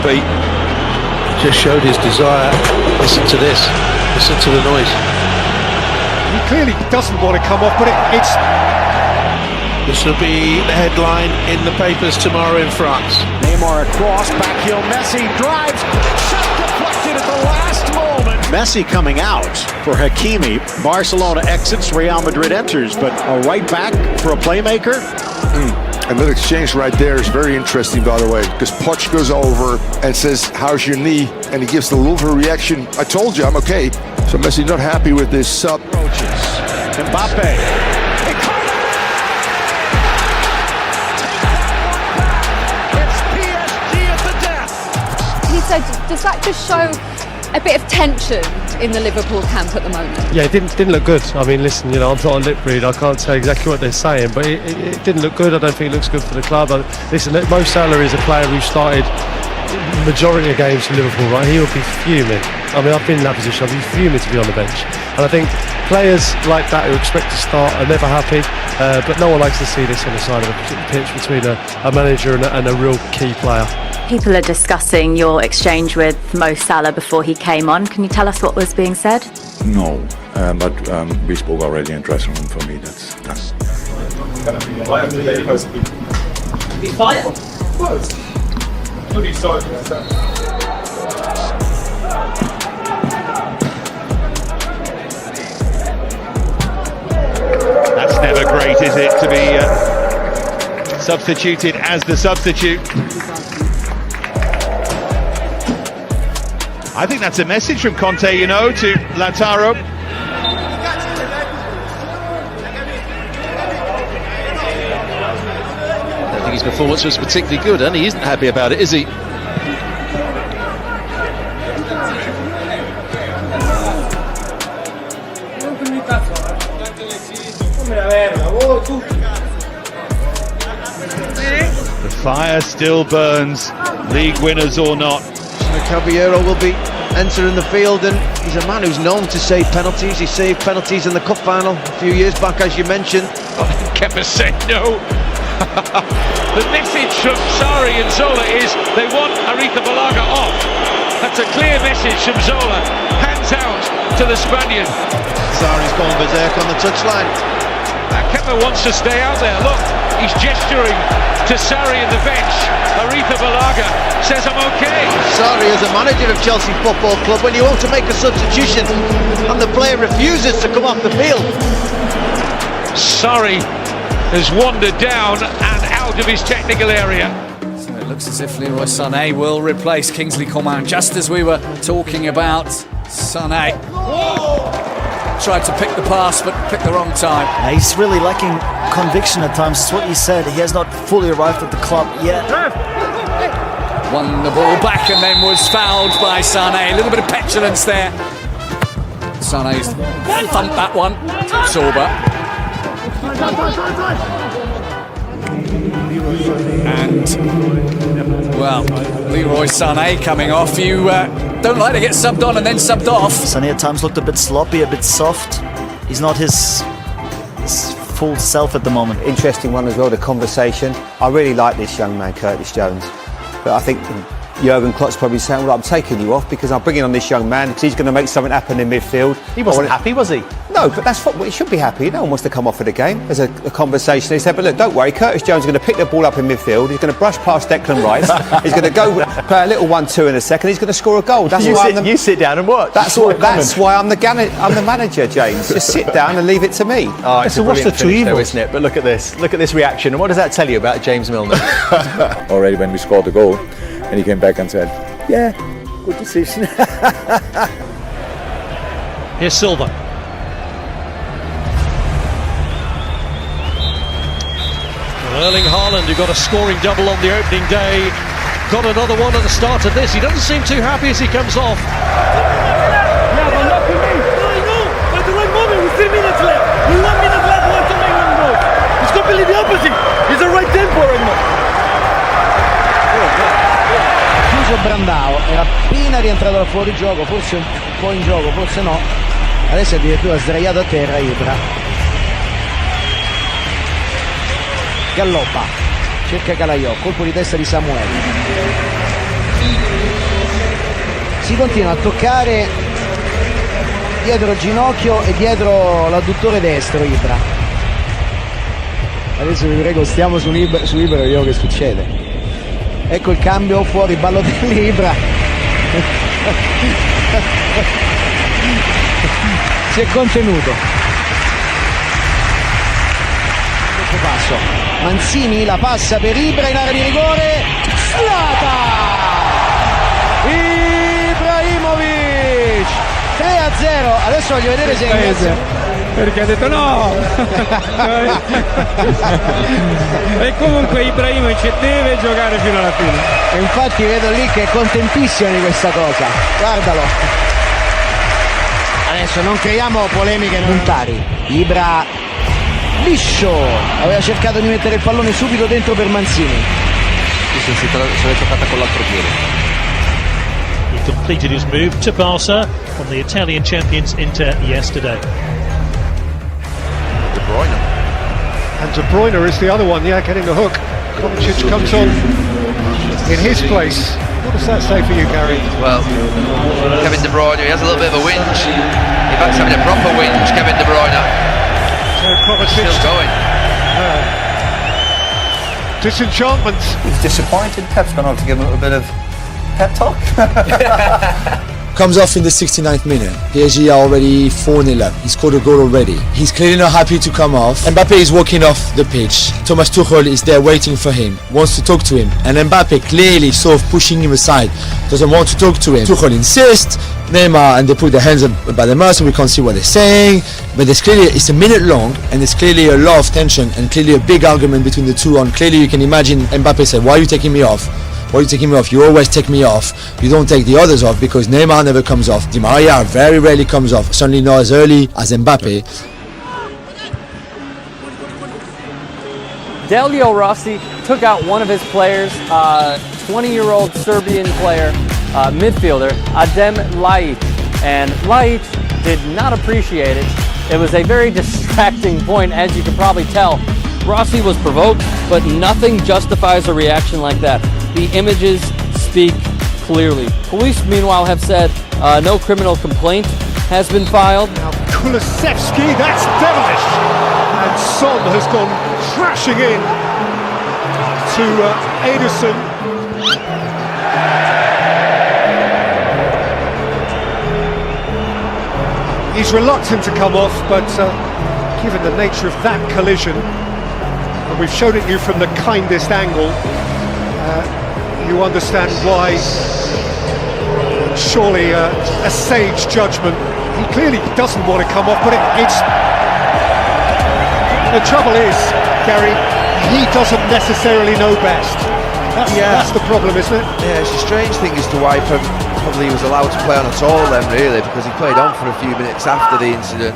beat. He just showed his desire. Listen to this. Listen to the noise. He clearly doesn't want to come off, but it's... This will be the headline in the papers tomorrow in France. Neymar across, backheel, Messi drives, shot deflected at the last moment. Messi coming out for Hakimi. Barcelona exits, Real Madrid enters, but a right back for a playmaker. And that exchange right there is very interesting, by the way, because Poch goes over and says, "How's your knee?" And he gives the Louvre reaction, "I told you, I'm okay." So Messi not happy with this sub. Mbappe. So does that just show a bit of tension in the Liverpool camp at the moment? Yeah, it didn't look good. I mean, listen, I'm not a lip reader. I can't tell exactly what they're saying, but it didn't look good. I don't think it looks good for the club. Listen, Mo Salah is a player who started majority of games for Liverpool, right? He will be fuming. I mean, I've been in that position. I'd be fuming to be on the bench. And I think players like that who expect to start are never happy. But no one likes to see this on the side of the pitch between a manager and a real key player. People are discussing your exchange with Mo Salah before he came on. Can you tell us what was being said? No, but we spoke already in dressing room. For me, that's Be fired. That's never great, is it, to be substituted as the substitute? I think that's a message from Conte, to Lautaro. I don't think his performance was particularly good, and he isn't happy about it, is he? The fire still burns, league winners or not. Caballero will be entering the field, and he's a man who's known to save penalties. He saved penalties in the cup final a few years back, as you mentioned. Kepa said no. The message from Sarri and Zola is they want Aretha Balaga off. That's a clear message from Zola. Hands out to the Spaniard. Sarri's gone berserk on the touchline. Kepa wants to stay out there. Look, he's gesturing to Sarri in the bench. Aretha Balaga says, "I'm okay." Sarri is a manager of Chelsea Football Club. When you want to make a substitution and the player refuses to come off the field. Sarri has wandered down and out of his technical area. So it looks as if Leroy Sané will replace Kingsley Coman, just as we were talking about. Sané tried to pick the pass, but picked the wrong time. He's really lacking conviction at times. It's what you said. He has not fully arrived at the club yet. Won the ball back and then was fouled by Sané. A little bit of petulance there. Sané's thumped that one. Sorba. And, well, Leroy Sané coming off. You don't like to get subbed on and then subbed off. Sané at times looked a bit sloppy, a bit soft. He's not his full self at the moment. Interesting one as well, the conversation. I really like this young man, Curtis Jones. But I think Jurgen Klopp's probably saying, well, I'm taking you off because I'm bringing on this young man because he's going to make something happen in midfield. He wasn't happy, was he? No, but that's football. He should be happy. No one wants to come off of the game. There's a conversation. He said, but look, don't worry. Curtis Jones is going to pick the ball up in midfield. He's going to brush past Declan Rice. He's going to go play a little 1-2 in a second. He's going to score a goal. That's you sit down and watch. That's why I'm the manager, James. Just sit down and leave it to me. Oh, it's a what's the two evils, isn't it? But look at this. Look at this reaction. And what does that tell you about James Milner? already when we scored the goal, and he came back and said, "Yeah, good decision." Here's Silva. Erling Haaland, who got a scoring double on the opening day, got another one at the start of this. He doesn't seem too happy as he comes off. Yeah, but not to me. I know. At the right moment, with 3 minutes left. With 1 minute left, want to make one goal. It's completely the opposite. It's the right tempo right now. Chiuso Brandao, era appena rientrato dal fuorigioco, forse un po' in gioco, forse no. Adesso è addirittura sdraiato a terra Ibra. Galloppa, cerca Calaiò, colpo di testa di Samuel. Si continua a toccare dietro il ginocchio e dietro l'adduttore destro Ibra. Adesso vi prego, stiamo su Ibra, vediamo che succede. Ecco il cambio, fuori Balotelli, Ibra. Si è contenuto. Passo. Manzini la passa per Ibra in area di rigore. Slata! Ibrahimovic 3-0. Adesso voglio vedere se è perché ha detto no. E comunque Ibrahimovic deve giocare fino alla fine. E infatti vedo lì che è contentissimo di questa cosa. Guardalo. Adesso non creiamo polemiche montari. Ibra liscio, aveva cercato di mettere il pallone subito dentro per Manzini. Se l'è giocata con l'altro piede. He completed his move to Barca from the Italian champions Inter yesterday. De Bruyne. And De Bruyne is the other one, getting the hook. Kovacic comes on in his place. What does that say for you, Gary? Well, Kevin De Bruyne, he has a little bit of a whinge. In fact, he's having a proper whinge, Kevin De Bruyne. Still going. Disenchantment. He's disappointed. Pep's gone on to give him a little bit of pep talk. Comes off in the 69th minute. PSG are already 4-0 up. He scored a goal already. He's clearly not happy to come off. Mbappe is walking off the pitch. Thomas Tuchel is there waiting for him, wants to talk to him. And Mbappe clearly sort of pushing him aside, doesn't want to talk to him. Tuchel insists. Neymar and they put their hands up by the mouth so we can't see what they're saying. But there's clearly, it's a minute long and there's clearly a lot of tension and clearly a big argument between the two. And clearly you can imagine Mbappe say, why are you taking me off? Why are you taking me off? You always take me off. You don't take the others off because Neymar never comes off. Di Maria very rarely comes off. Certainly not as early as Mbappe. Delio Rossi took out one of his players, 20-year-old Serbian player, midfielder, Adem Laic. And Laic did not appreciate it. It was a very distracting point, as you can probably tell. Rossi was provoked, but nothing justifies a reaction like that. The images speak clearly. Police, meanwhile, have said no criminal complaint has been filed. Now, Kulusevski, that's devilish! And Son has gone crashing in to Ederson. He's reluctant to come off, but given the nature of that collision, and we've shown it you from the kindest angle, you understand why. Surely a sage judgment. He clearly doesn't want to come off, but it's... The trouble is, Gary, he doesn't necessarily know best. That's the problem, isn't it? Yeah, it's a strange thing as to why probably he was allowed to play on at all then, really, because he played on for a few minutes after the incident.